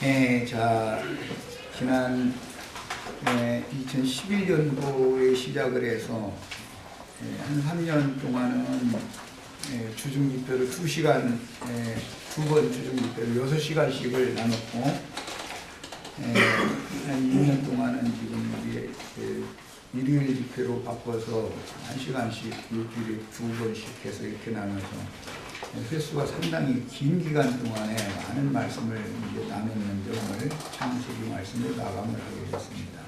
자, 지난 2011년도에 시작을 해서 한 3년 동안은 주중집회를 2시간, 2번 주중집회를 6시간씩을 나눴고, 한 2년 동안은 지금 일요일 집회로 바꿔서 1시간씩 일주일에 2번씩 해서 이렇게 나눠서 횟수가 상당히 긴 기간 동안에 많은 말씀을 이제 나눴는데 오늘 창세기 말씀을 마감을 하게 됐습니다.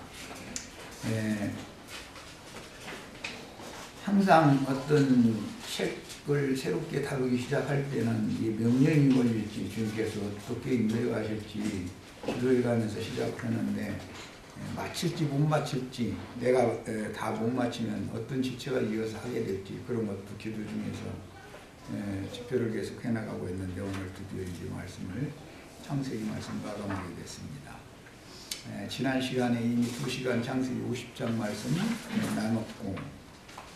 항상 어떤 책을 새롭게 다루기 시작할 때는 이 명령이 걸릴지 주님께서 어떻게 인도해 가실지 기도해 가면서 시작하는데 마칠지 못 마칠지 내가 다 못 마치면 어떤 지체가 이어서 하게 될지 그런 것도 기도 중에서 집회를 계속 해나가고 있는데 오늘 드디어 이제 말씀을 창세기 말씀 마감하게 됐습니다. 지난 시간에 이미 2시간 창세기 50장 말씀 나눴고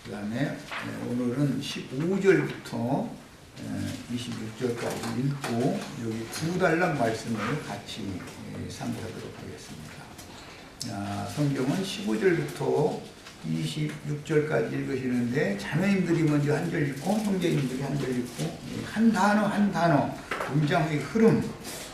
그 다음에 오늘은 15절부터 26절까지 읽고 여기 2달락 말씀을 같이 상기하도록 하겠습니다. 성경은 15절부터 26절까지 읽으시는데 자매님들이 먼저 한 절 읽고 형제님들이 한 절 읽고 한 단어 한 단어 문장의 흐름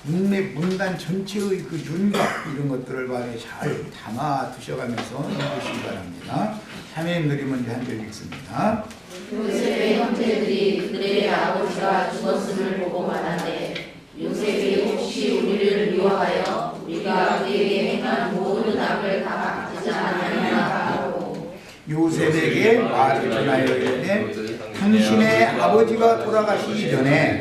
문맥 문단 전체의 그 윤곽 이런 것들을 말에 잘 담아 두셔가면서 읽으시기 바랍니다. 자매님들이 먼저 한 절 읽습니다. 요셉의 형제들이 그들의 아버지가 죽었음을 보고 말하되 요셉이 혹시 우리를 미워하여 우리가 그에게 행한 모든 악을 다 갚지 않았느냐 하고 요셉에게 말을 전하여 이르되 당신의 아버지가 돌아가시기 전에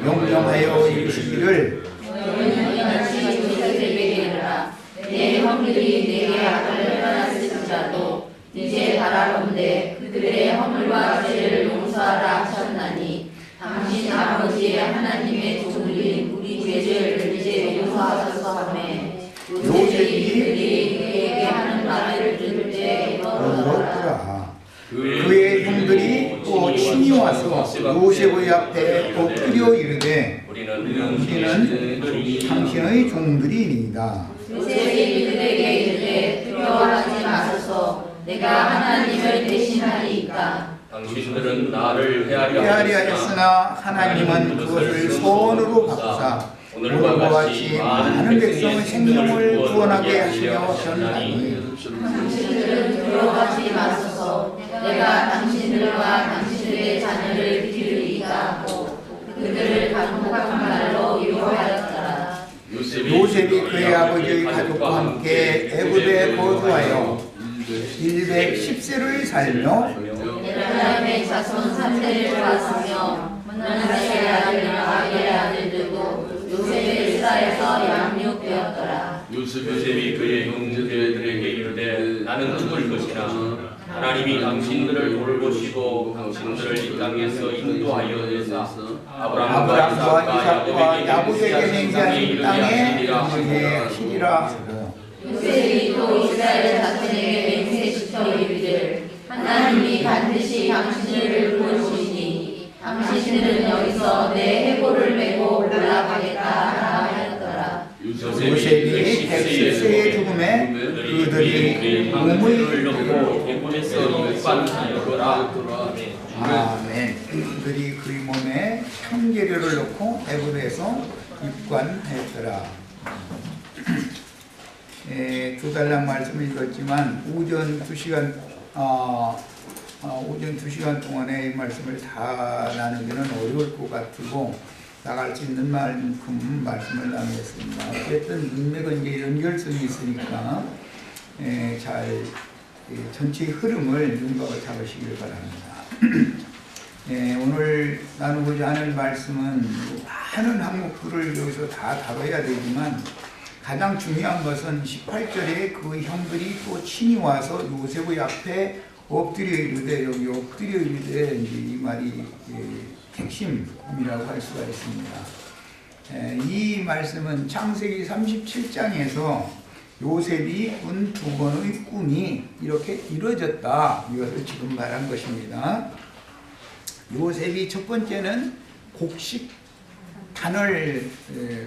명령하여 이르시기를 너희는 다시 요셉에게 이르라 내 형들이 내게 아들을 떠났을지라도 이제 바라건대 그들의 허물과 죄를 용서하라 하셨나니 당신 아버지의 하나님의 종들인 우리 죄를 이제 용서하소서 하매 요셉이 그들이 그에게 하는 말을 들을 때 이렇더라. 그의 형들이 또 친히 와서 요셉의 앞에 엎드려 이르되 우리는 당신의 종들이니이다. 요셉이 그들에게 이르되 두려워하지 마소서 내가 하나님을 대신하리이까 당신들은 나를 헤아려 하였으나 하나님은 그것을 소원으로 바꾸사 오늘과 같이 많은 백성의 생명을 구원하게 하시려 하셨나니 당신들은 두려워하지 마소서 내가 당신들과 당신들의 자녀를 기르리이다 하고 그들을 강력한 말로 위로하였더라. 요셉이 그의 아버지의 가족과 함께 애굽에 거주하여 110세를 살며 에브라임의 자손 3대를 왔으며 문하세의 아들 아벨의 아들들도 요셉의 유다에서 양육되었더라. 요셉이 그의 형제들에게 이르되 나는 죽을 것이나 하나님이 당신들을 돌보시고 당신들을 이 땅에서 인도하여 내사 아브라함과 이삭과 야곱에게 맹세하신 땅에 이르게 하시리라. 요셉이 또 이스라엘 자손에게 맹세시켜 이르기를 하나님이 반드시 당신을 도우시니 당신들은 여기서 내 해골을 메고 올라가겠다 하였더라. 요셉이 110세의 죽음에 그들이 몸을 넣고 애굽에서 입관하였더라. 아멘. 그들이 그의 몸에 참계류를 넣고 애굽에서 입관하였더라. 2달락 말씀을 읽었지만 오전 2시간 오전 2시간 동안에 이 말씀을 다 나누기는 어려울 것 같고 나갈 수 있는 만큼 말씀을 나누겠습니다. 어쨌든 문맥은 이제 연결성이 있으니까 잘 전체의 흐름을 윤곽을 잡으시길 바랍니다. 오늘 나누고자 하는 말씀은 많은 항목들을 여기서 다 다뤄야 되지만 가장 중요한 것은 18절에 그 형들이 또 친히 와서 요셉의 앞에 엎드려 이르되 여기 엎드려 이르되 이 말이 핵심이라고 할 수가 있습니다. 이 말씀은 창세기 37장에서 요셉이 꾼 2번의 꿈이 이렇게 이루어졌다. 이것을 지금 말한 것입니다. 요셉이 첫 번째는 곡식 단을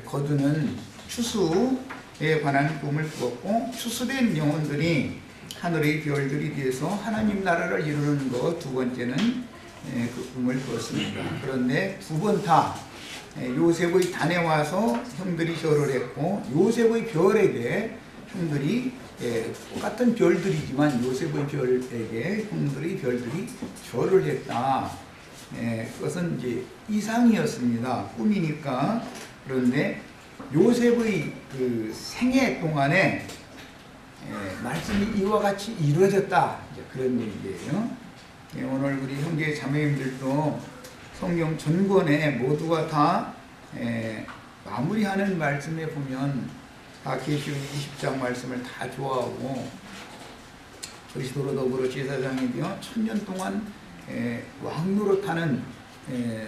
거두는 추수에 관한 꿈을 꾸었고 추수된 영혼들이 하늘의 별들이 되어서 하나님 나라를 이루는 것. 두 번째는 그 꿈을 꾸었습니다. 그런데 두 번 다 요셉의 단에 와서 형들이 절을 했고 요셉의 별에게 형들이 똑같은 별들이지만 요셉의 별에게 형들의 별들이 절을 했다. 그것은 이제 이상이었습니다. 꿈이니까. 그런데 요셉의 그 생애 동안에 말씀이 이와 같이 이루어졌다. 이제 그런 얘기예요. 오늘 우리 형제 자매님들도 성경 전권에 모두가 다 마무리하는 말씀에 보면 다 계시록 20장 말씀을 다 좋아하고 그리스도로 더불어 제사장이 되어 1000년 동안 왕노릇하는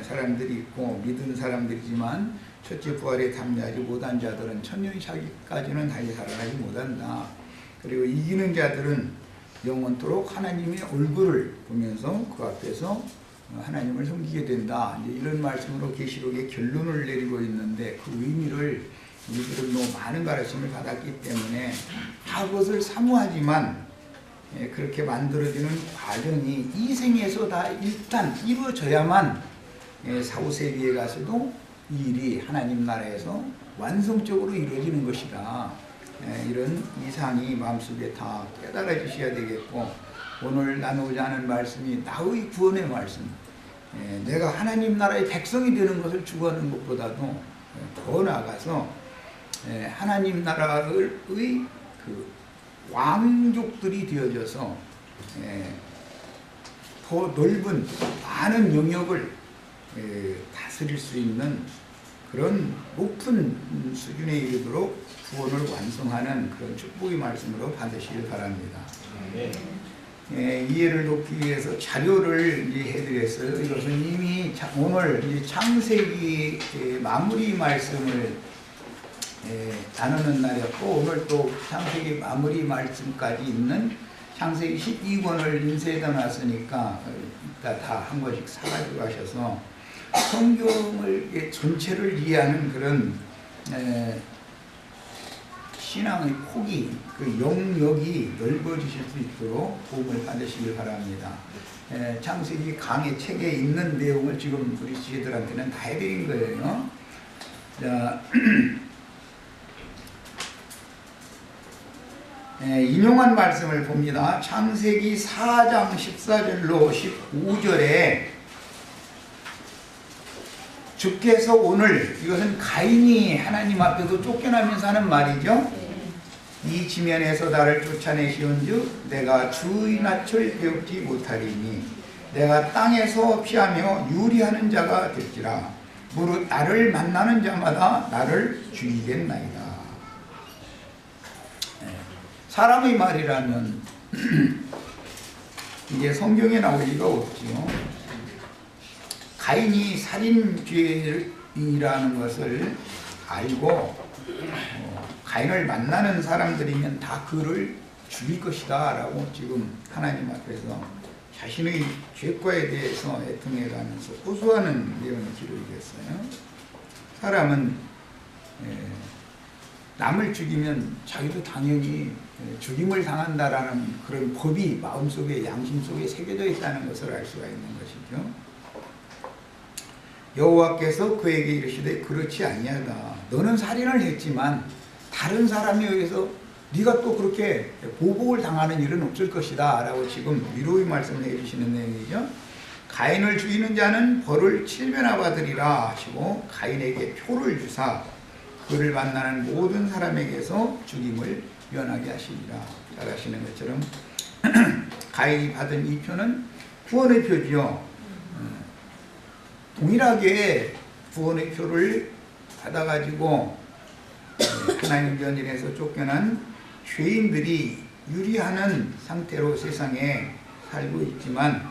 사람들이 있고 믿은 사람들이지만 첫째 부활에 담대하지 못한 자들은 천년이 차기까지는 다시 살아나지 못한다. 그리고 이기는 자들은 영원토록 하나님의 얼굴을 보면서 그 앞에서 하나님을 섬기게 된다. 이제 이런 말씀으로 계시록의 결론을 내리고 있는데 그 의미를 우리들은 너무 많은 가르침을 받았기 때문에 다 그것을 사모하지만 그렇게 만들어지는 과정이 이 생에서 다 일단 이루어져야만 사후세계에 가서도 이 일이 하나님 나라에서 완성적으로 이루어지는 것이다. 이런 이상이 마음속에 다 깨달아지셔야 되겠고 오늘 나누고자 하는 말씀이 나의 구원의 말씀, 내가 하나님 나라의 백성이 되는 것을 추구하는 것보다도 더 나아가서 하나님 나라의 그 왕족들이 되어져서 더 넓은 많은 영역을 다스릴 수 있는 그런 높은 수준에 이르도록 구원을 완성하는 그런 축복의 말씀으로 받으시길 바랍니다. 이해를 돕기 위해서 자료를 해드렸어요. 이것은 이미 오늘 창세기 마무리 말씀을 나누는 날이었고 오늘 또 창세기 마무리 말씀까지 있는 창세기 12권을 인쇄해 놨으니까 이따 다 한 권씩 사가지고 가셔서 성경을 전체를 이해하는 그런 신앙의 폭이 그 영역이 넓어지실 수 있도록 도움을 받으시길 바랍니다. 창세기 강의 책에 있는 내용을 지금 우리 지혜들한테는 다 해드린 거예요. 자, 인용한 말씀을 봅니다. 창세기 4장 14절로 15절에 주께서 오늘, 이것은 가인이 하나님 앞에서 쫓겨나면서 하는 말이죠. 이 지면에서 나를 쫓아내시온즉 내가 주의 낯을 배우지 못하리니 내가 땅에서 피하며 유리하는 자가 될지라 무릇 나를 만나는 자마다 나를 죽이겠나이다. 사람의 말이라면 이게 성경에 나올 리가 없지요. 가인이 살인죄라는 것을 알고 가인을 만나는 사람들이면 다 그를 죽일 것이다 라고 지금 하나님 앞에서 자신의 죄과에 대해서 애통해가면서 호소하는 내용이 기록이 됐어요. 사람은 남을 죽이면 자기도 당연히 죽임을 당한다라는 그런 법이 마음속에 양심 속에 새겨져 있다는 것을 알 수가 있는 것이죠. 여호와께서 그에게 이르시되 그렇지 아니하다. 너는 살인을 했지만 다른 사람에 의해서 네가 또 그렇게 보복을 당하는 일은 없을 것이다 라고 지금 위로의 말씀을 해주시는 내용이죠. 가인을 죽이는 자는 벌을 7배나 받으리라 하시고 가인에게 표를 주사 그를 만나는 모든 사람에게서 죽임을 면하게 하시리라. 잘 아시는 것처럼 가인이 받은 이 표는 구원의 표지요. 동일하게 구원의 표를 받아가지고 하나님 전진에서 쫓겨난 죄인들이 유리하는 상태로 세상에 살고 있지만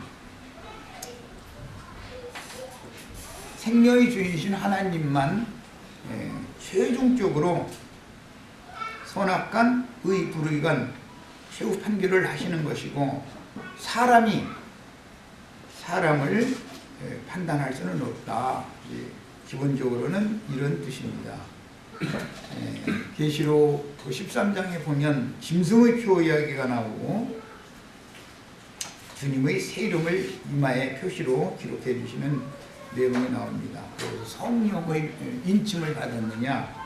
생명의 주인이신 하나님만 최종적으로 선악간, 의, 불의간 최후 판결을 하시는 것이고 사람이 사람을 판단할 수는 없다. 기본적으로는 이런 뜻입니다. 계시록 13장에 보면 짐승의 표 이야기가 나오고 주님의 새 이름을 이마에 표시로 기록해 주시는 내용이 나옵니다. 그래서 성령의 인침을 받았느냐,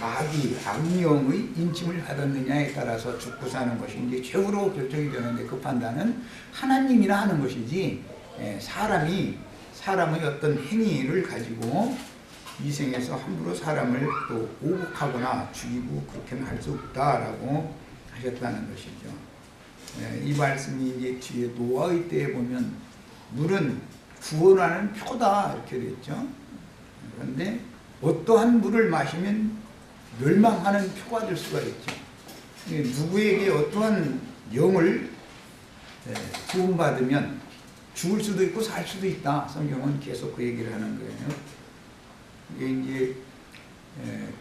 마귀, 악령의 인침을 받았느냐에 따라서 죽고 사는 것이 이제 최후로 결정이 되는데, 그 판단은 하나님이나 하는 것이지 사람의 어떤 행위를 가지고 이 생에서 함부로 사람을 또 오국하거나 죽이고 그렇게는 할 수 없다라고 하셨다는 것이죠. 이 말씀이 이제 뒤에 노아의 때에 보면 물은 구원하는 표다 이렇게 됐죠. 그런데 어떠한 물을 마시면 멸망하는 표가 될 수가 있죠. 누구에게 어떠한 영을 구원받으면 죽을 수도 있고 살 수도 있다. 성경은 계속 그 얘기를 하는 거예요. 이게 이제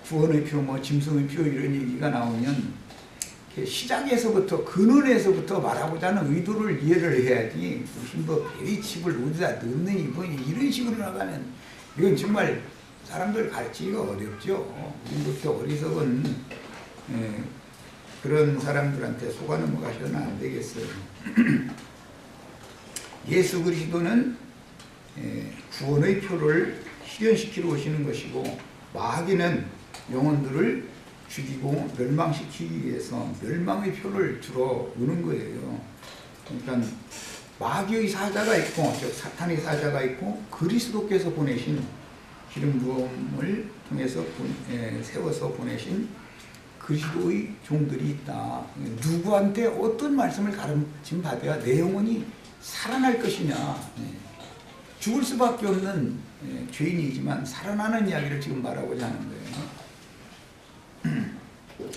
구원의 표, 뭐 짐승의 표 이런 얘기가 나오면 시작에서부터 근원에서부터 말하고자 하는 의도를 이해를 해야지, 무슨 뭐 베리칩을 어디다 넣느니 뭐 이런 식으로 나가면 이건 정말 사람들 가르치기가 어렵죠. 이렇게 어리석은 그런 사람들한테 속아 넘어가셔는 안 되겠어요. 예수 그리스도는 구원의 표를 실현시키러 오시는 것이고, 마귀는 영혼들을 죽이고 멸망시키기 위해서 멸망의 표를 들어 오는 거예요. 그러니까 마귀의 사자가 있고, 즉 사탄의 사자가 있고, 그리스도께서 보내신 기름 부음을 통해서 세워서 보내신 그리스도의 종들이 있다. 누구한테 어떤 말씀을 가르침 받아야 내 영혼이 살아날 것이냐. 죽을 수밖에 없는 죄인이지만 살아나는 이야기를 지금 말하고자 하는 거예요.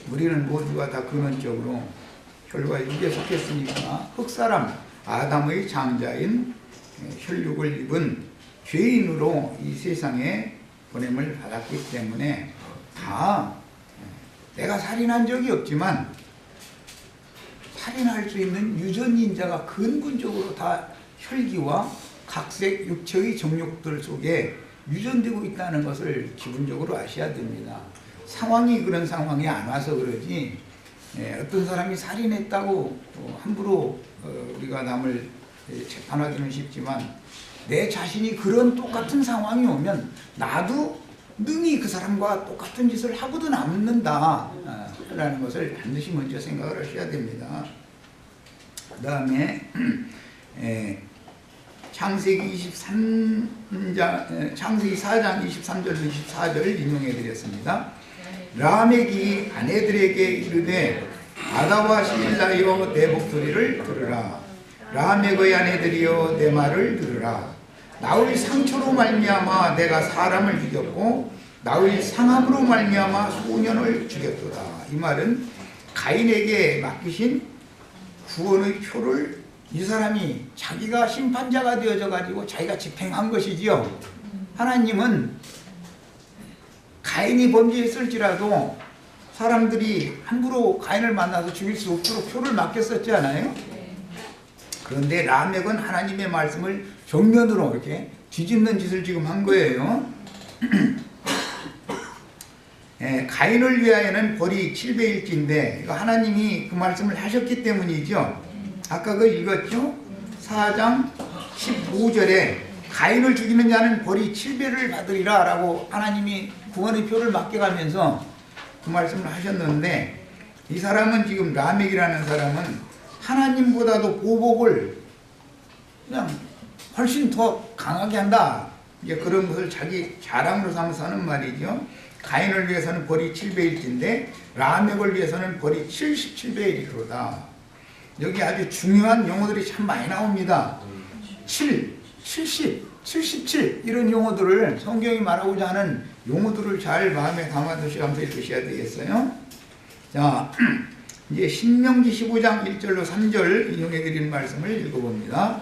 우리는 모두가 다 근원적으로 혈과 육에 속했으니까 흑사람 아담의 장자인 혈육을 입은 죄인으로 이 세상에 보냄을 받았기 때문에 다 내가 살인한 적이 없지만 살인할 수 있는 유전인자가 근본적으로 다 혈기와 각색 육체의 정욕들 속에 유전되고 있다는 것을 기본적으로 아셔야 됩니다. 상황이 그런 상황이 안 와서 그러지, 어떤 사람이 살인했다고 함부로 우리가 남을 재판하기는 쉽지만, 내 자신이 그런 똑같은 상황이 오면 나도 능히 그 사람과 똑같은 짓을 하고도 남는다 라는 것을 반드시 먼저 생각을 하셔야 됩니다. 그 다음에 창세기 4장 23절로 24절 인용해 드렸습니다. 라멕이 아내들에게 이르되 아다와 실라여 내 목소리를 들으라. 라멕의 아내들이여 내 말을 들으라. 나의 상처로 말미암아 내가 사람을 죽였고 나의 상함으로 말미암아 소년을 죽였도다. 이 말은 가인에게 맡기신 구원의 표를 이 사람이 자기가 심판자가 되어져 가지고 자기가 집행한 것이지요. 하나님은 가인이 범죄했을지라도 사람들이 함부로 가인을 만나서 죽일 수 없도록 표를 맡겼었지 않아요? 그런데 라멕은 하나님의 말씀을 정면으로 이렇게 뒤집는 짓을 지금 한 거예요. 가인을 위하여는 벌이 700일째인데 하나님이 그 말씀을 하셨기 때문이죠. 아까 그 읽었죠? 4장 15절에 가인을 죽이는 자는 벌이 7배를 받으리라 라고 하나님이 구원의 표를 맡겨가면서 그 말씀을 하셨는데, 이 사람은 지금 라멕이라는 사람은 하나님보다도 보복을 그냥 훨씬 더 강하게 한다. 이제 그런 것을 자기 자랑으로 삼아서 하는 말이죠. 가인을 위해서는 벌이 7배일진데 라멕을 위해서는 벌이 77배이리로다. 여기 아주 중요한 용어들이 참 많이 나옵니다. 7, 70, 77 이런 용어들을, 성경이 말하고자 하는 용어들을 잘 마음에 담아두시면서 읽으셔야 되겠어요. 자, 이제 신명기 15장 1절로 3절 인용해 드린 말씀을 읽어봅니다.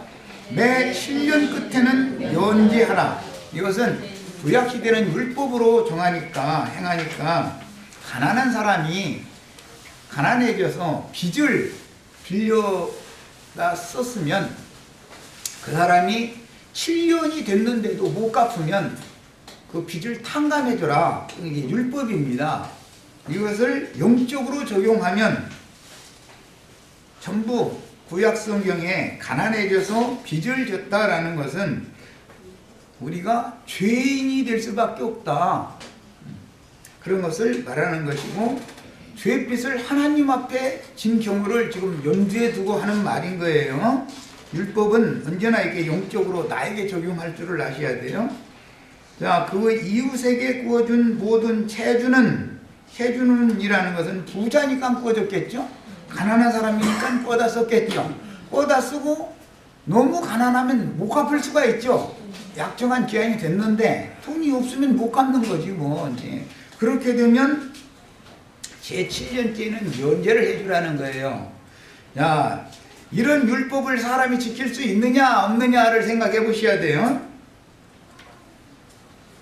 매 7년 끝에는 연제하라. 이것은 구약시대는 율법으로 정하니까, 행하니까 가난한 사람이 가난해져서 빚을 빌려다 썼으면 그 사람이 7년이 됐는데도 못 갚으면 그 그 빚을 탕감해줘라. 이게 율법입니다. 이것을 영적으로 적용하면 전부 구약 성경에 가난해져서 빚을 졌다라는 것은 우리가 죄인이 될 수밖에 없다. 그런 것을 말하는 것이고, 죄빚을 하나님 앞에 진 경우를 지금 염두에 두고 하는 말인 거예요. 율법은 언제나 이렇게 영적으로 나에게 적용할 줄을 아셔야 돼요. 자, 그 이웃에게 구워준 모든 해주는 이라는 것은 부자니까 구워줬겠죠. 가난한 사람이니까 꿔다 썼겠죠. 꿔다 쓰고 너무 가난하면 못 갚을 수가 있죠. 약정한 기한이 됐는데 돈이 없으면 못 갚는 거지 뭐. 이제 그렇게 되면 제7년째는 면제를 해주라는 거예요. 자, 이런 율법을 사람이 지킬 수 있느냐 없느냐를 생각해 보셔야 돼요.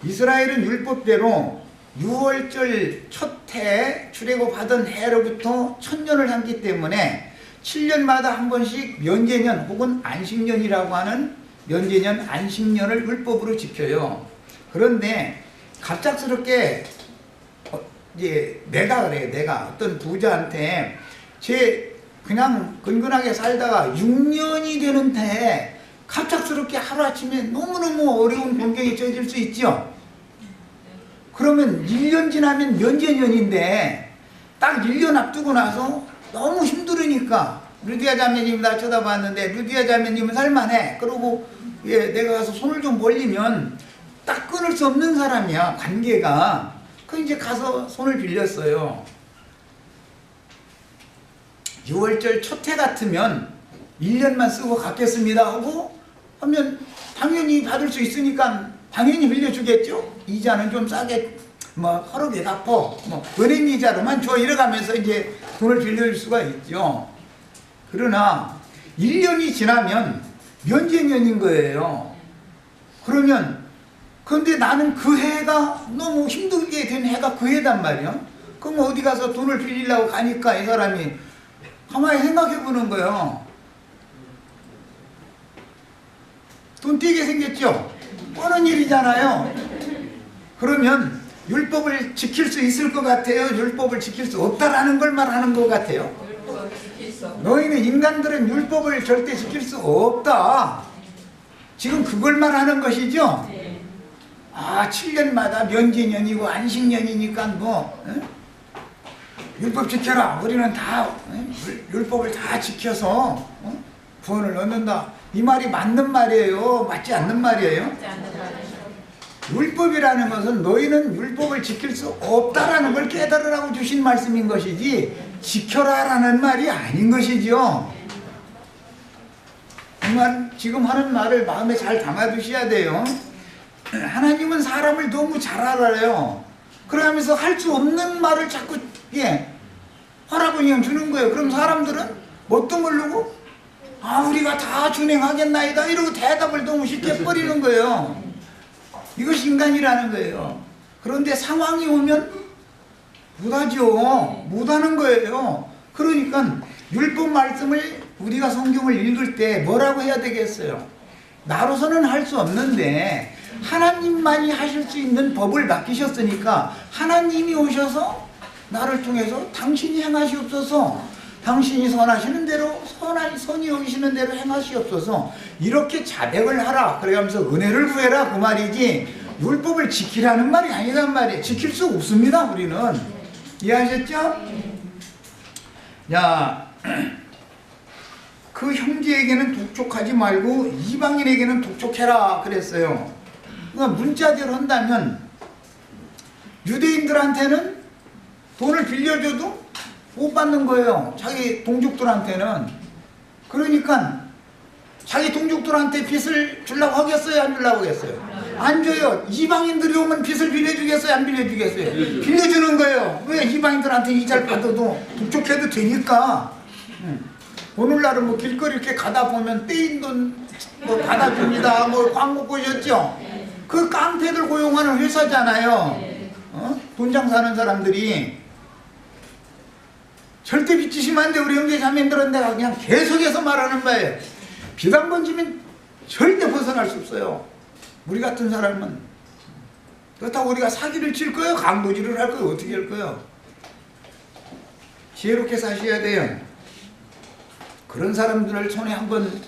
이스라엘은 율법대로 6월절 첫 해 출애굽하던 해로부터 1000년을 삼기 때문에 7년마다 한 번씩 면제년 혹은 안식년이라고 하는 면제년 안식년을 율법으로 지켜요. 그런데 갑작스럽게 이제 내가 어떤 부자한테 그냥 근근하게 살다가 6년이 되는데 갑작스럽게 하루아침에 너무너무 어려운 변경이 처해질 수 있죠. 그러면 1년 지나면 면제년인데 딱 1년 앞두고 나서 너무 힘들으니까 루디아 자매님 나 쳐다봤는데 루디아 자매님은 살만해. 그러고 내가 가서 손을 좀 벌리면 딱 끊을 수 없는 사람이야, 관계가. 그 이제 가서 손을 빌렸어요. 6월절 첫 해 같으면 1년만 쓰고 갚겠습니다 하고 하면 당연히 받을 수 있으니까 당연히 빌려주겠죠. 이자는 좀 싸게 허락에 갚어 은행 이자로만 줘 이래가면서 이제 돈을 빌려줄 수가 있죠. 그러나 1년이 지나면 면제년인 거예요. 그러면 그런데 나는 그 해가 너무 힘들게 된 해가 그 해단 말이야. 그럼 어디 가서 돈을 빌리려고 가니까 이 사람이 가만히 생각해 보는 거예요. 돈 떼게 생겼죠? 뻔한 일이잖아요. 그러면 율법을 지킬 수 있을 것 같아요? 율법을 지킬 수 없다라는 걸 말하는 것 같아요? 너희는 인간들은 율법을 절대 지킬 수 없다. 지금 그걸 말하는 것이죠? 7년마다 면제년이고 안식년이니까 율법 지켜라. 우리는 다 율법을 다 지켜서 구원을 얻는다. 이 말이 맞는 말이에요? 맞지 않는 말이에요? 율법이라는 것은 너희는 율법을 지킬 수 없다라는 걸 깨달으라고 주신 말씀인 것이지 지켜라라는 말이 아닌 것이죠. 지금 하는 말을 마음에 잘 담아두셔야 돼요. 하나님은 사람을 너무 잘 알아요. 그러면서 할 수 없는 말을 자꾸 하라고 그냥 주는 거예요. 그럼 사람들은 뭣도 모르고 우리가 다 준행하겠나이다 이러고 대답을 너무 쉽게 버리는 거예요. 이것이 인간이라는 거예요. 그런데 상황이 오면 못하죠. 못하는 거예요. 그러니까 율법 말씀을 우리가 성경을 읽을 때 뭐라고 해야 되겠어요? 나로서는 할 수 없는데 하나님만이 하실 수 있는 법을 맡기셨으니까 하나님이 오셔서 나를 통해서 당신이 행하시옵소서. 당신이 선하시는 대로 선이 여기시는 대로 행하시옵소서. 이렇게 자백을 하라. 그래가면서 은혜를 구해라 그 말이지 율법을 지키라는 말이 아니란 말이에요. 지킬 수 없습니다. 우리는. 이해하셨죠? 자, 그 형제에게는 독촉하지 말고 이방인에게는 독촉해라 그랬어요. 그러니까 문자대로 한다면 유대인들한테는 돈을 빌려줘도 못 받는 거예요. 자기 동족들한테는. 그러니까 자기 동족들한테 빚을 주려고 하겠어요? 안 주려고 하겠어요? 안 줘요. 이방인들이 오면 빚을 빌려주겠어요? 안 빌려주겠어요? 빌려주는 거예요. 왜? 이방인들한테 이자를 받아도 독촉해도 되니까. 오늘날은 길거리 이렇게 가다 보면 떼인 돈 받아줍니다. 광고 보셨죠? 그 깡패들 고용하는 회사잖아요. 돈 장사하는 사람들이. 절대 빚지시면 안 돼. 우리 형제 자매들은 내가 그냥 계속해서 말하는 바예요. 빚 한 번 지면 절대 벗어날 수 없어요. 우리 같은 사람은 그렇다고 우리가 사기를 칠 거예요? 강도질을 할 거예요? 어떻게 할 거예요? 지혜롭게 사셔야 돼요. 그런 사람들을 손에 한번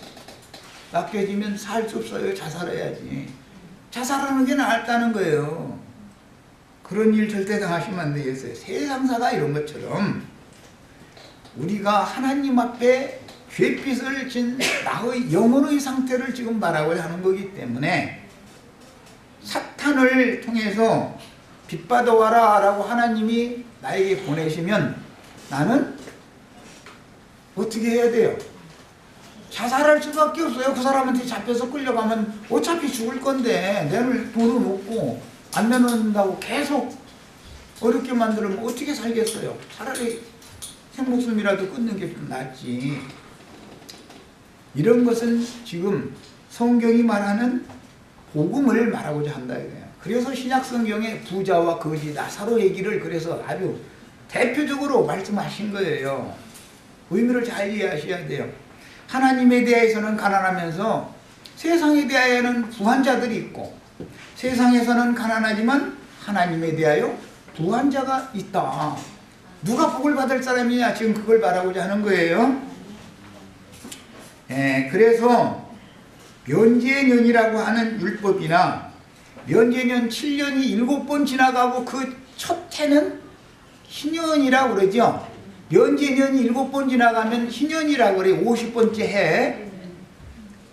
맡겨지면 살 수 없어요. 자살해야지. 자살하는 게 낫다는 거예요. 그런 일 절대 당하시면 안 되겠어요. 세상사가 이런 것처럼 우리가 하나님 앞에 죄빛을 진 나의 영혼의 상태를 지금 말하고자 하는 거기 때문에 사탄을 통해서 빛받아와라 라고 하나님이 나에게 보내시면 나는 어떻게 해야 돼요? 자살할 수밖에 없어요. 그 사람한테 잡혀서 끌려가면 어차피 죽을 건데 내놓을 돈은 없고 안 내놓는다고 계속 어렵게 만들면 어떻게 살겠어요? 차라리 생목숨이라도 끊는 게 좀 낫지. 이런 것은 지금 성경이 말하는 복음을 말하고자 한다 이거예요. 그래서 신약 성경에 부자와 거지 나사로 얘기를 그래서 아주 대표적으로 말씀하신 거예요. 의미를 잘 이해하셔야 돼요. 하나님에 대해서는 가난하면서 세상에 대하여는 부한 자들이 있고 세상에서는 가난하지만 하나님에 대하여 부한 자가 있다. 누가 복을 받을 사람이냐 지금 그걸 말하고자 하는 거예요. 그래서 면제년이라고 하는 율법이나 면제년 7년이 7번 지나가고 그 첫 해는 희년이라고 그러죠. 면제년이 7번 지나가면 희년이라고 그래요. 50번째 해.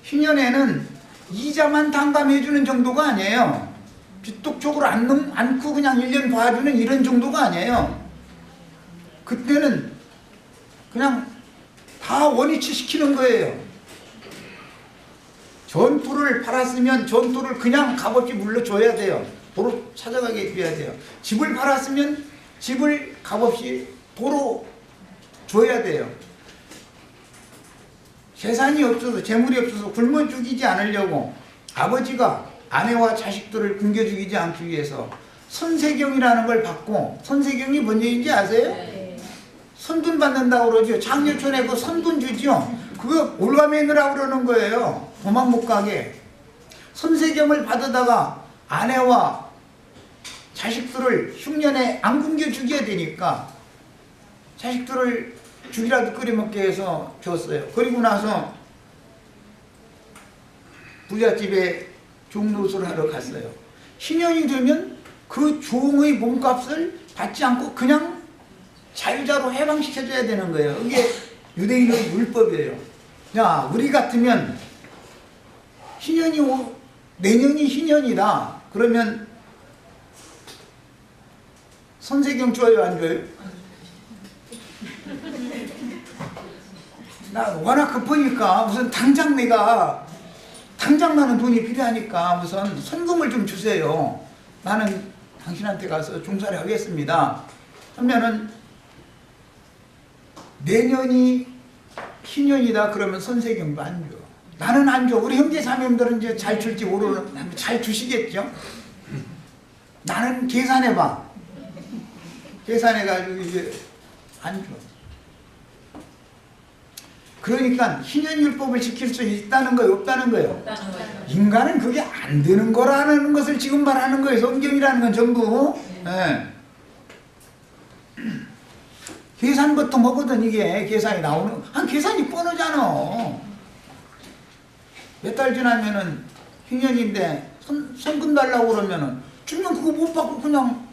희년에는 이자만 탕감해주는 정도가 아니에요. 뒷독촉으로 안고 그냥 1년 봐주는 이런 정도가 아니에요. 그때는 그냥 다 원위치 시키는 거예요. 전투를 팔았으면 전투를 그냥 값없이 물려줘야 돼요. 도로 찾아가게 해줘야 돼요. 집을 팔았으면 집을 값없이 도로 줘야 돼요. 재산이 없어서 재물이 없어서 굶어 죽이지 않으려고 아버지가 아내와 자식들을 굶겨 죽이지 않기 위해서 선세경이라는 걸 받고 선세경이 뭔 얘기인지 아세요? 네. 선분 받는다고 그러죠. 장려촌에 그 선분 주죠. 그거 올가매느라고 그러는 거예요. 도망 못 가게. 선세경을 받아다가 아내와 자식들을 흉년에 안 굶겨 죽여야 되니까 자식들을 죽이라도 끓여먹게 해서 줬어요. 그리고 나서 부잣집에 종노릇을 하러 갔어요. 신년이 되면 그 종의 몸값을 받지 않고 그냥 자유자로 해방시켜줘야 되는 거예요. 이게 유대인의 율법이에요. 야, 우리 같으면 신년이 내년이 신년이다. 그러면 선세경 줘요, 안 줘요? 나 워낙 급하니까 무슨 당장 나는 돈이 필요하니까 우선 선금을 좀 주세요. 나는 당신한테 가서 종사를 하겠습니다. 하면은 내년이 희년이다 그러면 선세경도 안 줘. 나는 안 줘. 우리 형제 자매님들은 이제 잘 줄지 모르는 잘 주시겠죠. 나는 계산해봐. 계산해가지고 이제 안 줘. 그러니까 희년율법을 지킬 수 있다는 거예요, 없다는 거예요? 인간은 그게 안 되는 거라는 것을 지금 말하는 거예요. 성경이라는 건 전부. 네. 계산부터 뭐거든 이게 계산이 나오는. 계산이 뻔하잖아. 몇 달 지나면은 희년인데 선금 달라고 그러면은 주면 그거 못 받고 그냥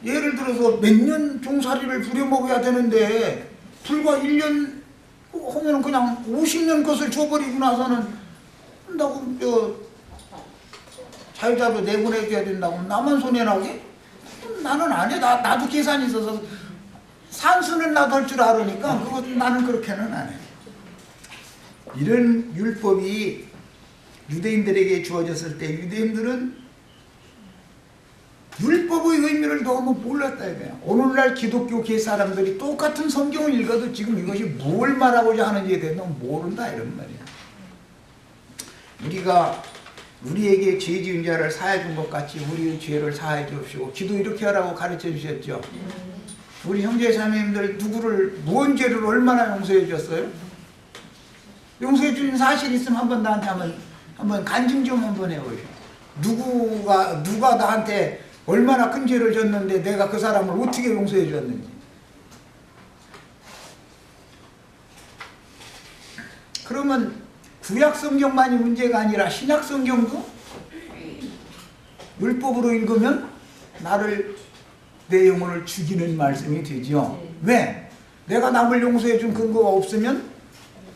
예를 들어서 몇 년 종살이를 부려먹어야 되는데 불과 1년 하면 그냥 50년 것을 줘버리고 나서는 한다고 자유자로 내보내줘야 된다고 나만 손해나게? 나는 안 해. 나도 계산이 있어서 산수는 나도 할 줄 알으니까 그거 나는 그렇게는 안 해. 이런 율법이 유대인들에게 주어졌을 때 유대인들은 율법의 의미를 너무 몰랐다 이거야. 오늘날 기독교계 사람들이 똑같은 성경을 읽어도 지금 이것이 뭘 말하고자 하는지에 대해서 모른다 이런 말이야. 우리가 우리에게 죄 지은 자를 사해 준 것 같이 우리의 죄를 사해 주시고 기도 이렇게 하라고 가르쳐 주셨죠. 우리 형제 자매님들 누구를 무언 죄를 얼마나 용서해 줬어요? 용서해 주는 사실 있으면 한번 나한테 한번 한번 간증 좀 한번 해보시오. 누가 나한테 얼마나 큰 죄를 졌는데 내가 그 사람을 어떻게 용서해 줬는지. 그러면 구약 성경만이 문제가 아니라 신약 성경도 율법으로 읽으면 내 영혼을 죽이는 말씀이 되죠. 왜? 내가 남을 용서해 준 근거가 없으면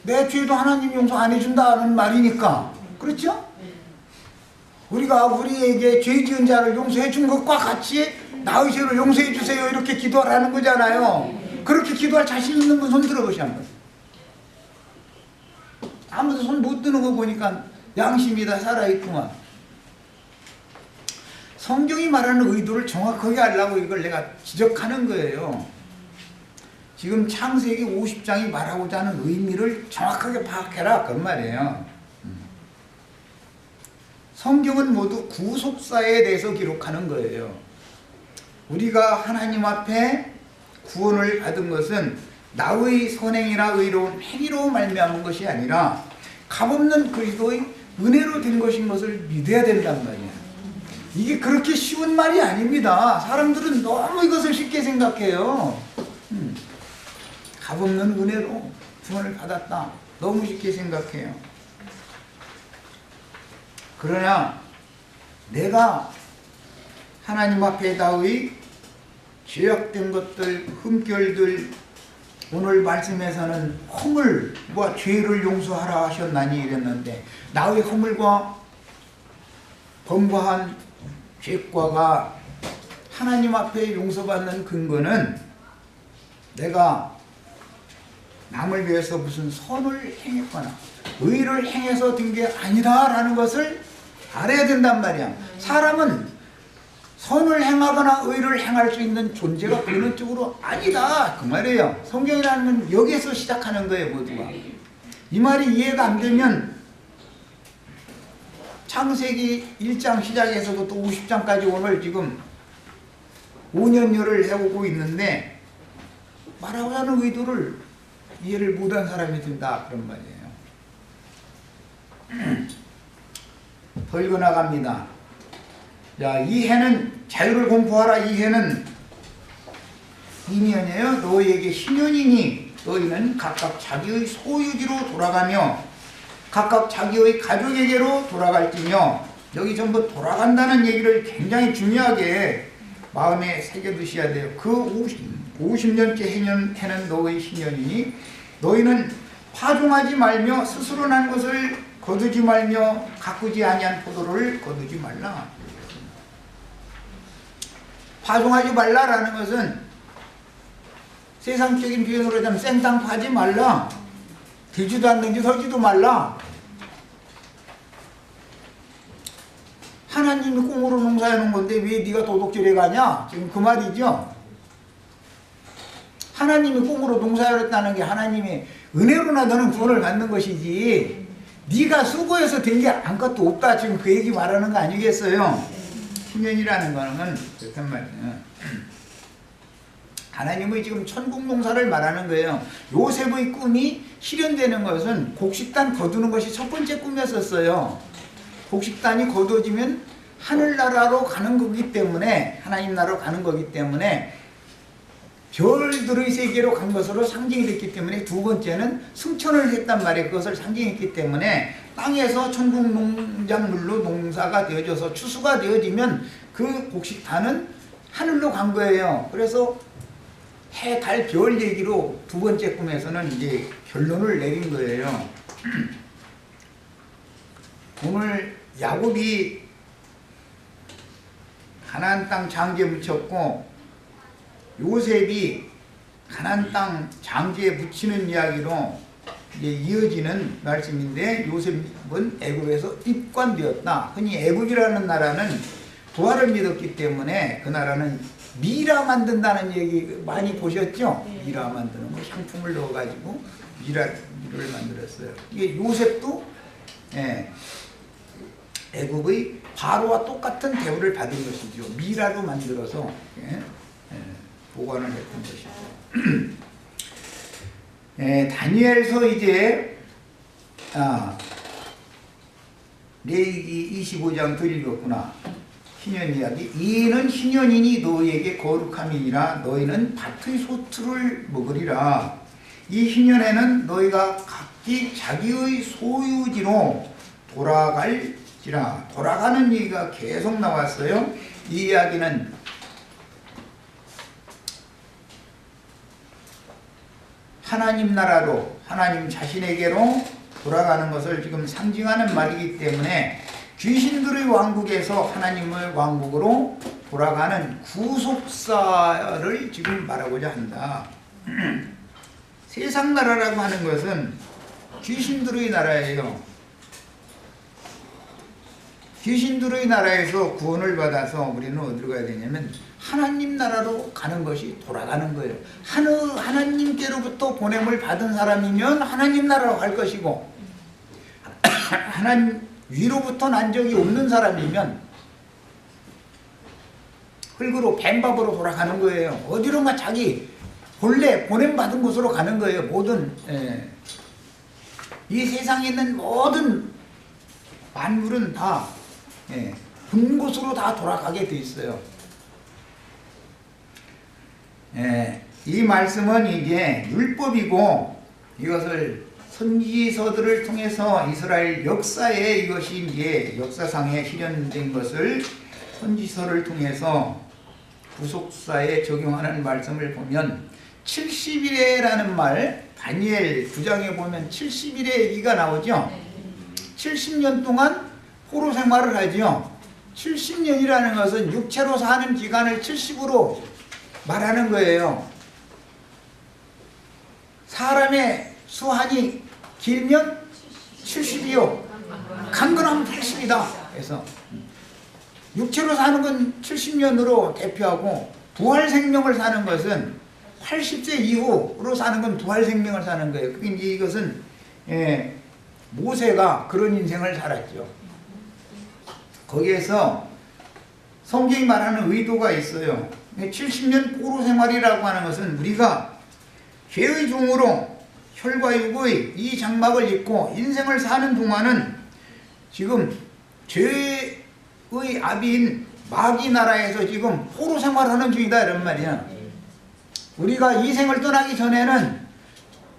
내 죄도 하나님 용서 안 해준다는 말이니까. 그렇죠? 우리가 우리에게 죄 지은 자를 용서해 준 것과 같이 나의 죄를 용서해 주세요 이렇게 기도하라는 거잖아요. 그렇게 기도할 자신 있는 분 손 들어보시 한번. 아무도 손 못 드는 거 보니까 양심이 다 살아있구만. 성경이 말하는 의도를 정확하게 알라고 이걸 내가 지적하는 거예요. 지금 창세기 50장이 말하고자 하는 의미를 정확하게 파악해라 그런 말이에요. 성경은 모두 구속사에 대해서 기록하는 거예요. 우리가 하나님 앞에 구원을 받은 것은 나의 선행이나 의로운 행위로 말미암은 것이 아니라 값없는 그리스도의 은혜로 된 것인 것을 믿어야 된단 말이야. 이게 그렇게 쉬운 말이 아닙니다. 사람들은 너무 이것을 쉽게 생각해요. 값없는 은혜로 구원을 받았다. 너무 쉽게 생각해요. 그러나 내가 하나님 앞에 나의 죄악된 것들, 흠결들, 오늘 말씀에서는 허물과 죄를 용서하라 하셨나니 이랬는데 나의 허물과 범과한 죄과가 하나님 앞에 용서받는 근거는 내가 남을 위해서 무슨 선을 행했거나 의를 행해서 된 게 아니다라는 것을 알아야 된단 말이야. 사람은 선을 행하거나 의를 행할 수 있는 존재가 근원적으로 아니다 그 말이에요. 성경이라는 건 여기에서 시작하는 거예요. 모두가 이 말이 이해가 안 되면 창세기 1장 시작해서부터 50장까지 오늘 지금 5년여를 해오고 있는데 말하고자 하는 의도를 이해를 못한 사람이 된다 그런 말이에요. 더 읽어나갑니다. 자, 이 해는 자유를 공포하라. 이 해는 이년이에요. 너희에게 신년이니 너희는 각각 자기의 소유지로 돌아가며 각각 자기의 가족에게로 돌아갈지며. 여기 전부 돌아간다는 얘기를 굉장히 중요하게 마음에 새겨두셔야 돼요. 그 50년째 해는 너의 신년이니 너희는 파종하지 말며 스스로 난 것을 거두지 말며 가꾸지 아니한 포도를 거두지 말라. 파종하지 말라라는 것은 세상적인 표현으로 하자면 생땅 파지 말라. 되지도 않는지 설지도 말라. 하나님이 꽁으로 농사해 놓은 건데 왜 네가 도둑질해 가냐? 지금 그 말이죠. 하나님이 꽁으로 농사했다는 게 하나님의 은혜로나 너는 구원을 받는 것이지 네가 수고해서 된 게 아무것도 없다. 지금 그 얘기 말하는 거 아니겠어요? 신년이라는 거는 그렇단 말이에요. 하나님의 지금 천국 농사를 말하는 거예요. 요셉의 꿈이 실현되는 것은 곡식단 거두는 것이 첫 번째 꿈이었었어요. 곡식단이 거두어지면 하늘나라로 가는 거기 때문에 하나님 나라로 가는 거기 때문에 별들의 세계로 간 것으로 상징이 됐기 때문에 두 번째는 승천을 했단 말이에요. 그것을 상징했기 때문에 땅에서 천국 농작물로 농사가 되어져서 추수가 되어지면 그 곡식단은 하늘로 간 거예요. 그래서 해, 달, 별 얘기로 두 번째 꿈에서는 이제 결론을 내린 거예요. 오늘 야곱이 가나안 땅 장기에 묻혔고 요셉이 가나안 땅 장기에 묻히는 이야기로 이제 이어지는 말씀인데 요셉은 애굽에서 입관되었다. 흔히 애굽이라는 나라는 부활을 믿었기 때문에 그 나라는 미라 만든다는 얘기 많이 보셨죠? 미라 만드는 거 향품을 넣어가지고 미라를 만들었어요. 이게 요셉도 애굽의 바로와 똑같은 대우를 받은 것이죠. 미라로 만들어서 보관을 했던 것이죠. 다니엘서 이제 레위기 25장 더 읽었구나. 희년 이야기. 이는 희년이니 너희에게 거룩함이니라. 너희는 밭의 소출을 먹으리라. 이 희년에는 너희가 각기 자기의 소유지로 돌아갈지라. 돌아가는 얘기가 계속 나왔어요. 이 이야기는 하나님 나라로, 하나님 자신에게로 돌아가는 것을 지금 상징하는 말이기 때문에 귀신들의 왕국에서 하나님의 왕국으로 돌아가는 구속사를 지금 말하고자 한다. 세상 나라라고 하는 것은 귀신들의 나라예요. 귀신들의 나라에서 구원을 받아서 우리는 어디로 가야 되냐면 하나님 나라로 가는 것이 돌아가는 거예요. 하나님께로부터 보냄을 받은 사람이면 하나님 나라로 갈 것이고, 하나님 위로부터 난 적이 없는 사람이면 흙으로 뱀밥으로 돌아가는 거예요. 어디론가 자기 본래 보냄받은 곳으로 가는 거예요. 모든 이 세상에 있는 모든 만물은 다 본 곳으로 다 돌아가게 돼 있어요. 이 말씀은 이게 율법이고, 이것을 선지서들을 통해서 이스라엘 역사에 이것이 이제 역사상에 실현된 것을 선지서를 통해서 구속사에 적용하는 말씀을 보면 70일에라는 말, 다니엘 9장에 보면 70일의 얘기가 나오죠. 70년 동안 포로 생활을 하죠. 70년이라는 것은 육체로 사는 기간을 70으로 말하는 거예요. 사람의 수한이 길면 70이요. 강건하면 80이다. 그래서 육체로 사는 건 70년으로 대표하고, 부활 생명을 사는 것은 80세 이후로 사는 건 부활 생명을 사는 거예요. 그게 이제 이것은 모세가 그런 인생을 살았죠. 거기에서 성경이 말하는 의도가 있어요. 70년 포로 생활이라고 하는 것은 우리가 죄의 종으로 혈과 육의 이 장막을 입고 인생을 사는 동안은 지금 죄의 아비인 마귀 나라에서 지금 포로 생활하는 중이다, 이런 말이야. 우리가 이 생을 떠나기 전에는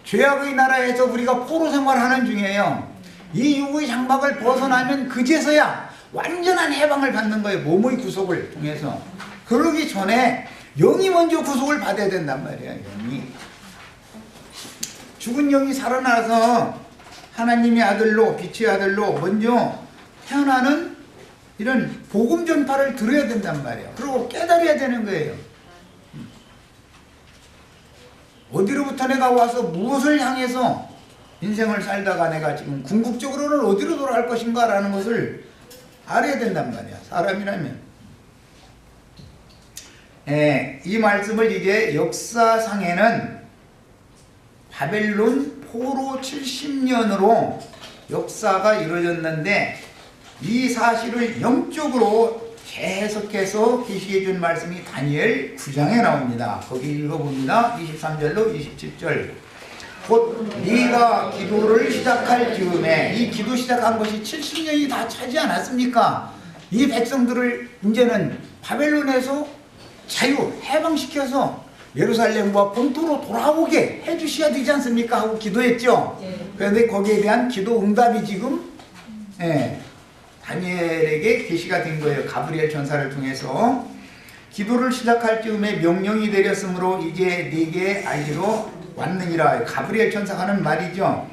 죄악의 나라에서 우리가 포로 생활하는 중이에요. 이 육의 장막을 벗어나면 그제서야 완전한 해방을 받는 거예요. 몸의 구속을 통해서. 그러기 전에 영이 먼저 구속을 받아야 된단 말이야. 영이. 죽은 영이 살아나서 하나님의 아들로, 빛의 아들로 먼저 태어나는 이런 복음 전파를 들어야 된단 말이에요. 그리고 깨달아야 되는 거예요. 어디로부터 내가 와서 무엇을 향해서 인생을 살다가 내가 지금 궁극적으로는 어디로 돌아갈 것인가 라는 것을 알아야 된단 말이야, 사람이라면. 이 말씀을 이제 역사상에는 바벨론 포로 70년으로 역사가 이루어졌는데, 이 사실을 영적으로 계속해서 계시해 준 말씀이 다니엘 9장에 나옵니다. 거기 읽어봅니다. 23절로 27절. 곧 네가 기도를 시작할 즈음에, 이 기도 시작한 것이 70년이 다 차지 않았습니까? 이 백성들을 이제는 바벨론에서 해방시켜서 예루살렘과 본토로 돌아오게 해주셔야 되지 않습니까? 하고 기도했죠. 그런데 거기에 대한 기도 응답이 지금 다니엘에게 계시가 된 거예요. 가브리엘 천사를 통해서. 기도를 시작할 즈음에 명령이 내렸으므로 이제 네게 알기로 왔느니라. 가브리엘 천사가 하는 말이죠.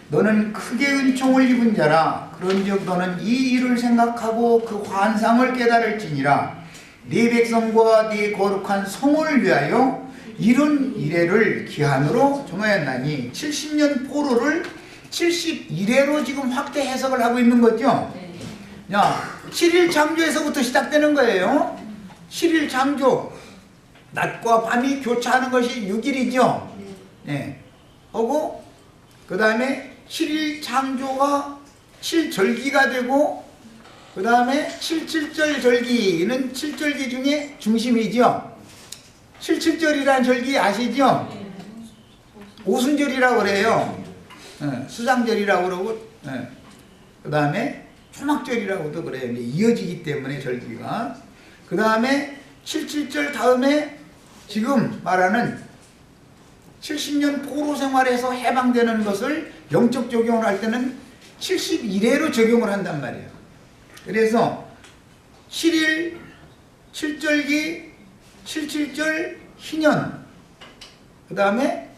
너는 크게 은총을 입은 자라. 그런즉 너는 이 일을 생각하고 그 환상을 깨달을지니라. 네 백성과 네 거룩한 성을 위하여 이런 이래를 기한으로 정하였나니, 70년 포로를 71회로 지금 확대 해석을 하고 있는 거죠. 7일 창조에서부터 시작되는 거예요. 7일 창조, 낮과 밤이 교차하는 것이 6일이죠. 하고 그 다음에 7일 창조가 7절기가 되고, 그 다음에 7.7절 절기는 7절기 중에 중심이죠. 7.7절이라는 절기 아시죠? 오순절이라고 그래요. 수장절이라고 그러고, 그 다음에 초막절이라고도 그래요. 이제 이어지기 때문에 절기가. 그 다음에 77절 다음에 지금 말하는 70년 포로 생활에서 해방되는 것을 영적 적용을 할 때는 71회로 적용을 한단 말이에요. 그래서 7일, 7절기, 77절, 희년, 그 다음에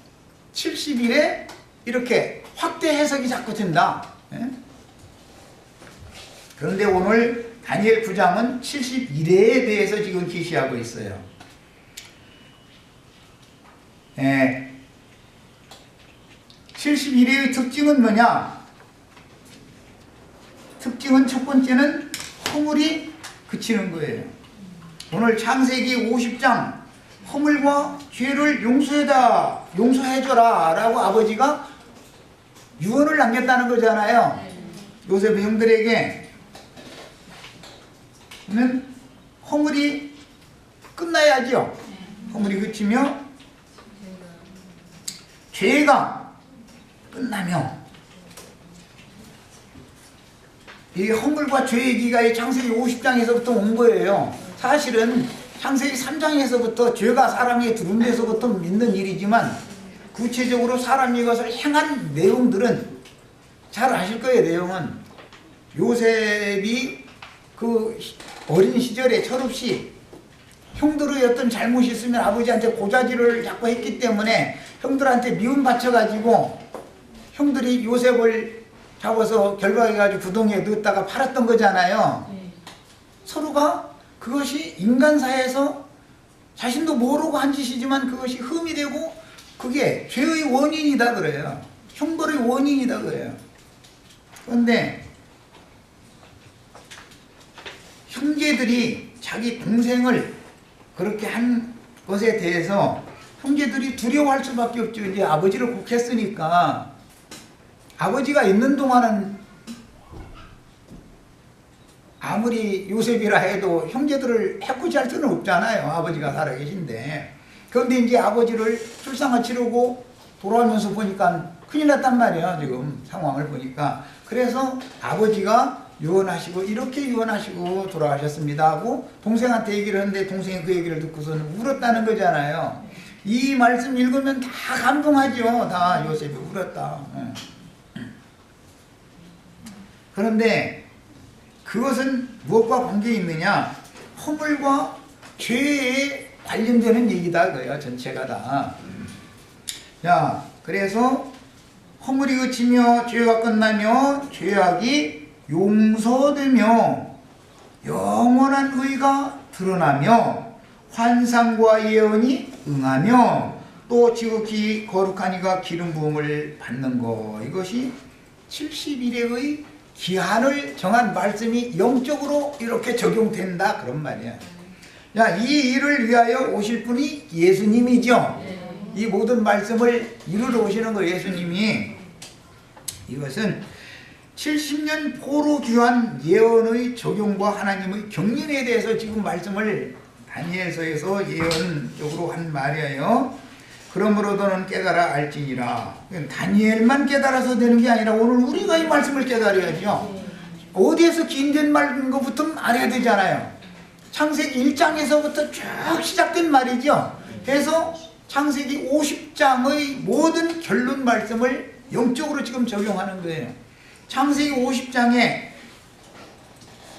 70일에 이렇게 확대 해석이 자꾸 된다. 그런데 오늘 다니엘 9장은 71회에 대해서 지금 계시하고 있어요. 71회의 특징은 뭐냐? 특징은 첫 번째는 허물이 그치는 거예요. 오늘 창세기 50장 허물과 죄를 용서해줘라 라고 아버지가 유언을 남겼다는 거잖아요. 요셉의 형들에게는 허물이 끝나야죠. 허물이 그치며 죄가 끝나며, 이 허물과 죄의 얘기가 이 창세기 50장에서부터 온 거예요. 사실은 창세기 3장에서부터 죄가 사람에게 들은 데서부터 믿는 일이지만 구체적으로 사람이 이것을 행한 내용들은 잘 아실 거예요. 내용은 요셉이 그 어린 시절에 철없이 형들의 어떤 잘못이 있으면 아버지한테 고자질을 자꾸 했기 때문에 형들한테 미움받쳐가지고 형들이 요셉을 잡아서 결박해가지고 구덩이에 넣었다가 팔았던 거잖아요. 서로가 그것이 인간사에서 자신도 모르고 한 짓이지만 그것이 흠이 되고 그게 죄의 원인이다 그래요. 형벌의 원인이다 그래요. 그런데 형제들이 자기 동생을 그렇게 한 것에 대해서 형제들이 두려워할 수밖에 없죠. 이제 아버지를 곡했으니까. 아버지가 있는 동안은 아무리 요셉이라 해도 형제들을 해코지할 수는 없잖아요. 아버지가 살아계신데. 그런데 이제 아버지를 출산을 치르고 돌아오면서 보니까 큰일 났단 말이에요. 지금 상황을 보니까. 그래서 아버지가 유언하시고 이렇게 유언하시고 돌아가셨습니다 하고 동생한테 얘기를 하는데 동생이 그 얘기를 듣고서는 울었다는 거잖아요. 이 말씀 읽으면 다 감동하죠. 다 요셉이 울었다. 그런데 그것은 무엇과 관계 있느냐? 허물과 죄에 관련되는 얘기다 그래요. 전체가 다. 자, 그래서 허물이 그치며 죄가 끝나며 죄악이 용서되며 영원한 의가 드러나며 환상과 예언이 응하며 또 지극히 거룩한 이가 기름 부음을 받는 것, 이것이 70일의 기한을 정한 말씀이 영적으로 이렇게 적용된다 그런 말이야. 야, 이 일을 위하여 오실 분이 예수님이죠. 이 모든 말씀을 이루러 오시는 거 예수님이. 이것은 70년 포로 귀환 예언의 적용과 하나님의 경륜에 대해서 지금 말씀을 다니엘서에서 예언적으로 한 말이에요. 그러므로 너는 깨달아 알지니라. 다니엘만 깨달아서 되는 게 아니라 오늘 우리가 이 말씀을 깨달아야죠. 어디에서 긴된 말인 것부터 알아야 되잖아요. 창세기 1장에서부터 쭉 시작된 말이죠. 그래서 창세기 50장의 모든 결론 말씀을 영적으로 지금 적용하는 거예요. 창세기 50장에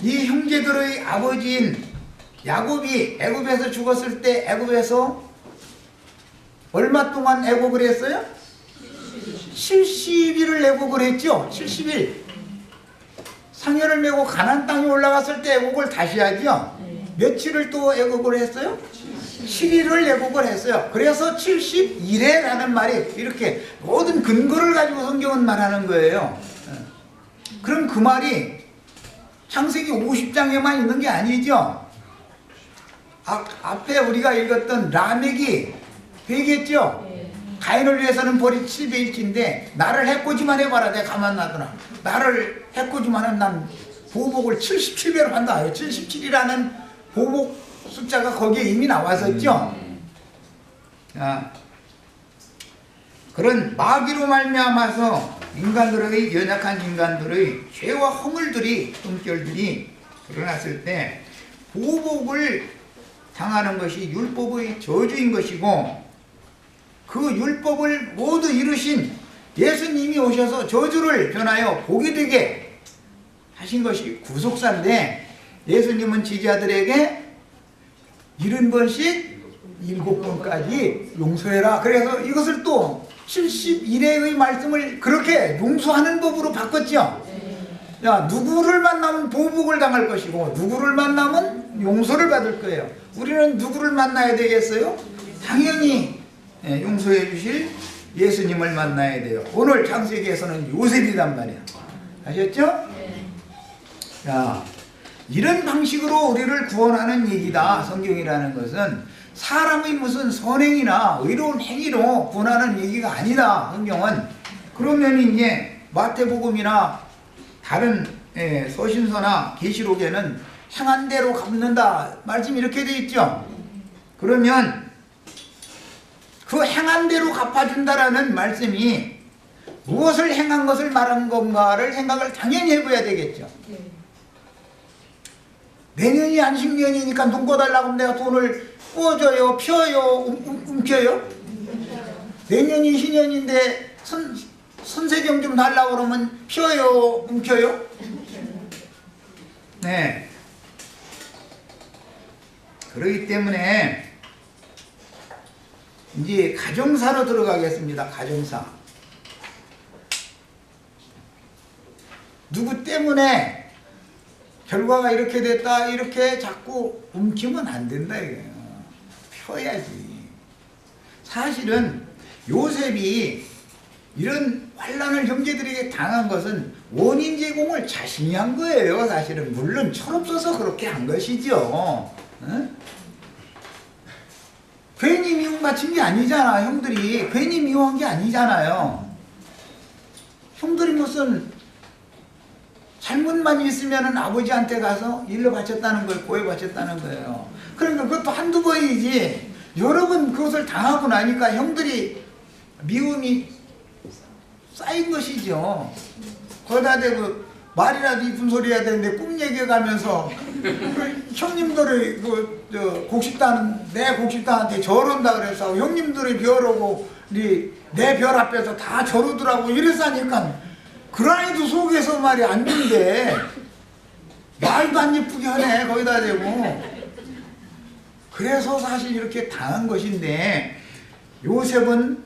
이 형제들의 아버지인 야곱이 애굽에서 죽었을 때 애굽에서 얼마 동안 애국을 했어요? 70일을 애국을 했죠. 70일. 상여를 메고 가나안 땅에 올라갔을 때 애국을 다시 하죠. 며칠을 또 애국을 했어요? 7일을 애국을 했어요. 그래서 71회라는 말이 이렇게 모든 근거를 가지고 성경은 말하는 거예요. 그럼 그 말이 창세기 50장에만 있는 게 아니죠. 앞에 우리가 읽었던 라멕이 되겠죠. 가인을 위해서는 벌이 700일치인데 나를 해코지만 해봐라 내가 가만 놔두나. 나를 해코지만 하면 난 보복을 77배로 한다. 77이라는 보복 숫자가 거기에 이미 나왔었죠. 자, 그런 마귀로 말미암아서 인간들의 연약한 인간들의 죄와 허물들이 흠결들이 드러났을 때 보복을 당하는 것이 율법의 저주인 것이고 그 율법을 모두 이루신 예수님이 오셔서 저주를 변하여 복이 되게 하신 것이 구속사인데 예수님은 지지자들에게 70번씩 7번까지 용서해라. 그래서 이것을 또 71회의 말씀을 그렇게 용서하는 법으로 바꿨죠. 야, 누구를 만나면 보복을 당할 것이고 누구를 만나면 용서를 받을 거예요. 우리는 누구를 만나야 되겠어요? 당연히 용서해 주실 예수님을 만나야 돼요. 오늘 창세기에서는 요셉이란 말이야. 아셨죠? 자, 이런 방식으로 우리를 구원하는 얘기다. 성경이라는 것은 사람의 무슨 선행이나 의로운 행위로 구원하는 얘기가 아니다. 성경은. 그러면 이제 마태복음이나 다른 서신서나 계시록에는 행한 대로 갚는다 말씀이 이렇게 돼 있죠. 그러면 그 행한 대로 갚아준다라는 말씀이 무엇을 행한 것을 말한 건가를 생각을 당연히 해봐야 되겠죠. 내년이 안식년이니까 돈 꿔달라고 하면 내가 돈을 꿔줘요, 펴요, 움켜요? 내년이 신년인데 선세경 좀 달라고 그러면 펴요, 움켜요? 네. 그렇기 때문에 이제 가정사로 들어가겠습니다. 가정사. 누구 때문에 결과가 이렇게 됐다 이렇게 자꾸 움키면 안 된다 이거예요. 펴야지. 사실은 요셉이 이런 환난을 형제들에게 당한 것은 원인 제공을 자신이 한 거예요. 사실은 물론 철없어서 그렇게 한 것이죠. 응? 괜히 미움받친 게 아니잖아. 형들이 괜히 미워한 게 아니잖아요. 형들이 무슨 잘못만 있으면 아버지한테 가서 일러 바쳤다는 거예요. 고해 바쳤다는 거예요. 그러니까 그것도 한두 번이지 여러 번 그것을 당하고 나니까 형들이 미움이 쌓인 것이죠. 거기다 대고 말이라도 이쁜 소리 해야 되는데 꿈 얘기해가면서 형님들의 곡식단 내 곡식단한테 절온다 그래서 형님들의 별오고 내 별 앞에서 다 절오더라고 이래서 하니까 그 아이도 속에서 말이 안 된대. 말도 안 예쁘게 하네 거기다 대고. 그래서 사실 이렇게 당한 것인데 요셉은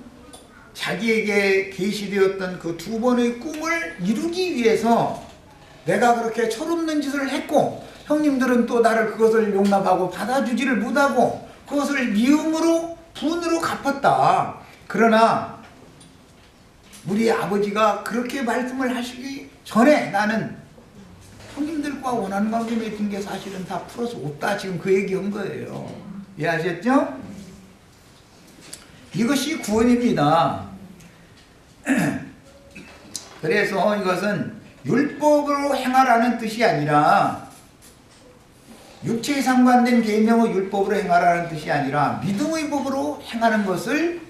자기에게 계시되었던 그 2번의 꿈을 이루기 위해서 내가 그렇게 철없는 짓을 했고 형님들은 또 나를 그것을 용납하고 받아주지를 못하고 그것을 미움으로 분으로 갚았다. 그러나 우리 아버지가 그렇게 말씀을 하시기 전에 나는 형님들과 원하는 관계 맺은 게 사실은 다 풀어서 없다. 지금 그 얘기한 거예요. 이해하셨죠? 이것이 구원입니다. 그래서 이것은 율법으로 행하라는 뜻이 아니라 육체에 상관된 계명의 율법으로 행하라는 뜻이 아니라 믿음의 법으로 행하는 것을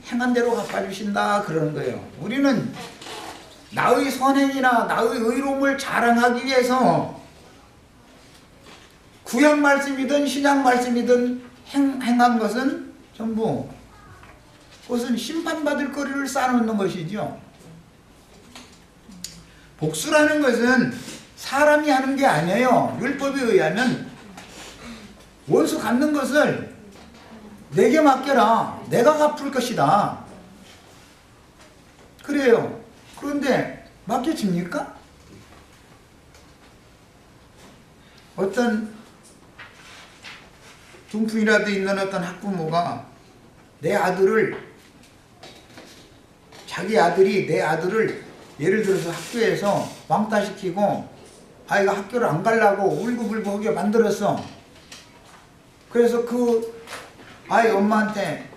행한 대로 갚아주신다 그러는 거예요. 우리는 나의 선행이나 나의 의로움을 자랑하기 위해서 구약 말씀이든 신약 말씀이든 행한 것은 전부 그것은 심판받을 거리를 쌓아놓는 것이죠. 복수라는 것은 사람이 하는 게 아니에요. 율법에 의하면 원수 갚는 것을 내게 맡겨라. 내가 갚을 것이다. 그래요. 그런데 맡겨집니까? 어떤 둥풍이라도 있는 어떤 학부모가 자기 아들이 내 아들을 예를 들어서 학교에서 왕따시키고 아이가 학교를 안 가려고 울고불고 하게 만들었어. 그래서 그 아이 엄마한테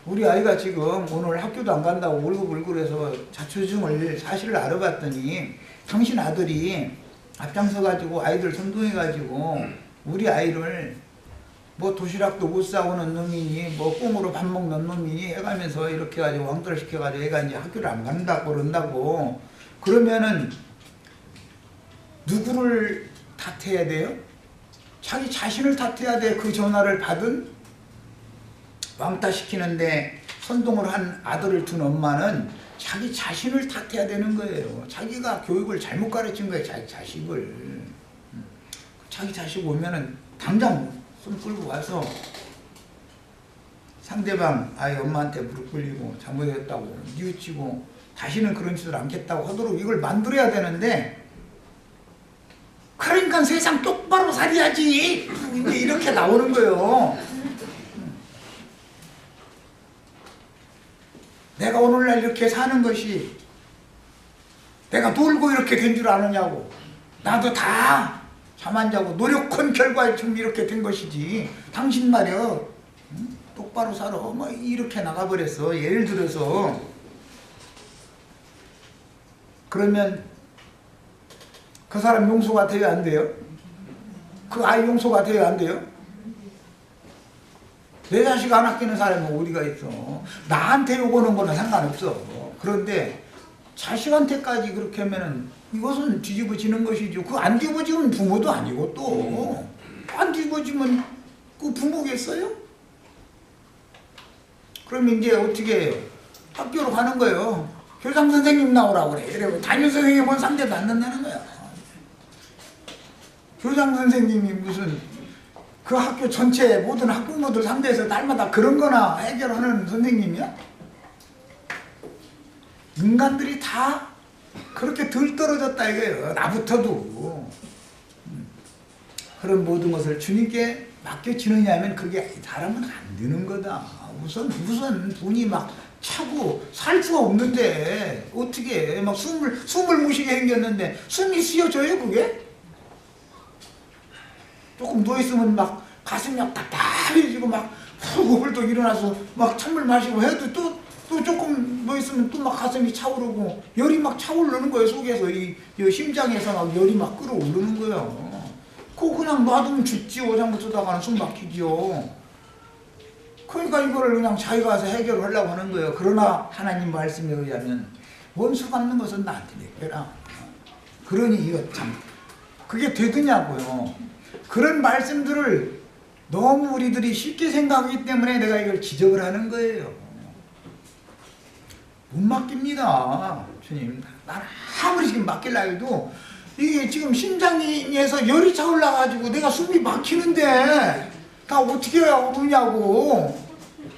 우리 아이가 지금 오늘 학교도 안 간다고 울고불고 해서 자초지종을 사실을 알아봤더니 당신 아들이 앞장서 가지고 아이들 선동해 가지고 우리 아이를 뭐 도시락도 못 사오는 놈이니 뭐 꽁으로 밥 먹는 놈이니 해가면서 이렇게 해가지고 왕따를 시켜가지고 애가 이제 학교를 안 간다고 그런다고. 그러면은 누구를 탓해야 돼요? 자기 자신을 탓해야 돼. 그 전화를 받은 왕따 시키는데 선동을 한 아들을 둔 엄마는 자기 자신을 탓해야 되는 거예요. 자기가 교육을 잘못 가르친 거예요. 자기 자식을. 자기 자식 오면은 당장 손 끌고 와서 상대방 아이 엄마한테 무릎 꿇리고 잘못했다고 뉘우치고 다시는 그런 짓을 않겠다고 하도록 이걸 만들어야 되는데, 그러니까 세상 똑바로 살아야지 이제 이렇게 나오는 거예요. 내가 오늘날 이렇게 사는 것이 내가 놀고 이렇게 된 줄 아느냐고. 나도 다 잠 안 자고 노력한 결과에 지금 이렇게 된 것이지. 당신 말이야 똑바로 살아 뭐 이렇게 나가버렸어. 예를 들어서 그러면 그 사람 용서가 돼야 안 돼요? 그 아이 용서가 돼야 안 돼요? 내 자식 안 아끼는 사람은 어디가 있어. 나한테 요구하는 거는 상관없어. 그런데 자식한테까지 그렇게 하면은 이것은 뒤집어지는 것이죠. 그 안 뒤집어지면 부모도 아니고 또 안 뒤집어지면 그 부모겠어요? 그럼 이제 어떻게 해요? 학교로 가는 거예요. 교장 선생님 나오라고 그래. 이러고 담임 선생님은 상대도 안 된다는 거야. 교장 선생님이 무슨 그 학교 전체 모든 학부모들 상대해서 날마다 그런 거나 해결하는 선생님이야? 인간들이 다 그렇게 덜 떨어졌다 이거예요. 나부터도. 그런 모든 것을 주님께 맡겨지느냐 하면 그게 사람은 안 되는 거다. 무슨 분이 막 차고 살 수가 없는데 어떻게 막 숨을 못 쉬게 생겼는데 숨이 쉬어져요 그게? 조금 누워있으면 막 가슴이 막 답답해지고 막 훌쩍 일어나서 막 찬물 마시고 해도 또 조금 누워있으면 또 막 가슴이 차오르고 열이 막 차오르는 거예요. 속에서 이 심장에서 막 열이 막 끌어오르는 거예요. 그거 그냥 놔두면 죽지요. 잘못하다가는 숨 막히지요. 그러니까 이거를 그냥 자기가 와서 해결을 하려고 하는 거예요. 그러나 하나님 말씀에 의하면 원수 갚는 것은 나한테 맡겨라. 그러니 이거 참 그게 되더냐고요. 그런 말씀들을 너무 우리들이 쉽게 생각하기 때문에 내가 이걸 지적을 하는 거예요. 못 맡깁니다. 주님. 난 아무리 지금 맡길라 해도 이게 지금 심장에서 열이 차올라가지고 내가 숨이 막히는데 나 어떻게 해야 오느냐고.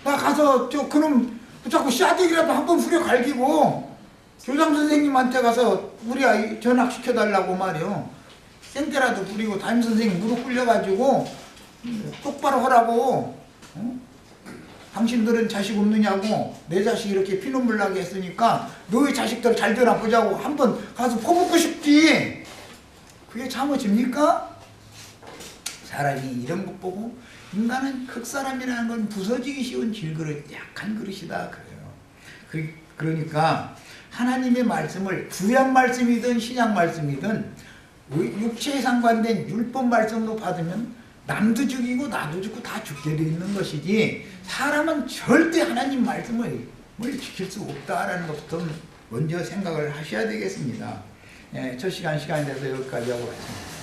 나 가서 그놈 자꾸 씨앗대기라도 한번 후려 갈기고 교장 선생님한테 가서 우리 아이 전학시켜달라고 말이요. 생때라도 부리고 담임 선생님 무릎 꿇려가지고 똑바로 하라고. 당신들은 자식 없느냐고. 내 자식 이렇게 피눈물 나게 했으니까 너희 자식들 잘 되나 보자고 한번 가서 퍼붓고 싶지. 그게 참아집니까? 사람이 이런 것 보고 인간은 극사람이라는 건 부서지기 쉬운 질그릇, 약한 그릇이다 그래요. 그러니까 하나님의 말씀을 구약 말씀이든 신약 말씀이든 육체에 상관된 율법 말씀으로 받으면 남도 죽이고 나도 죽고 다 죽게 돼 있는 것이지 사람은 절대 하나님 말씀을 지킬 수 없다라는 것부터 먼저 생각을 하셔야 되겠습니다. 첫 시간이 돼서 여기까지 하고 왔습니다.